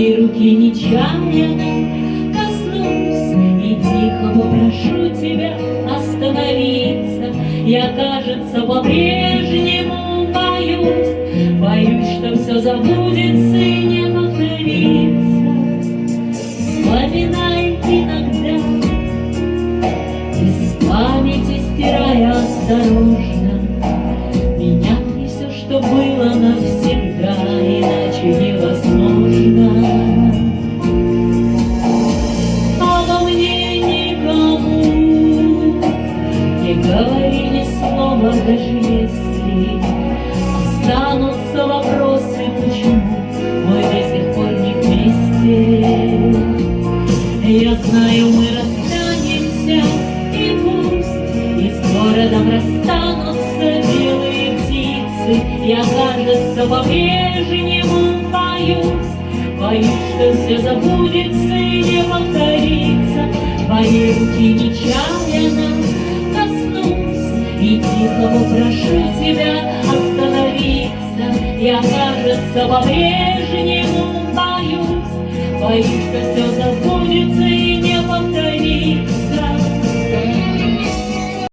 Твоей руки нечаянно коснусь и тихо попрошу тебя остановиться. Я, кажется, по-прежнему боюсь, что все забудется и не повторится. Вспоминай иногда, из памяти стирая осторожно, меня и все, что было навсегда, иначе невозможно. Обо мне никому не говори ни слова, даже если останутся вопросы, почему мы до сих пор не вместе. Я знаю, мы расстанемся, и пусть из города расстанутся белые птицы. Я, кажется, по-прежнему боюсь, что все забудется и не повторится. Твоей руки нечаянно коснусь и тихо попрошу тебя остановиться. Я, кажется, по-прежнему боюсь, что все забудется и не повторится.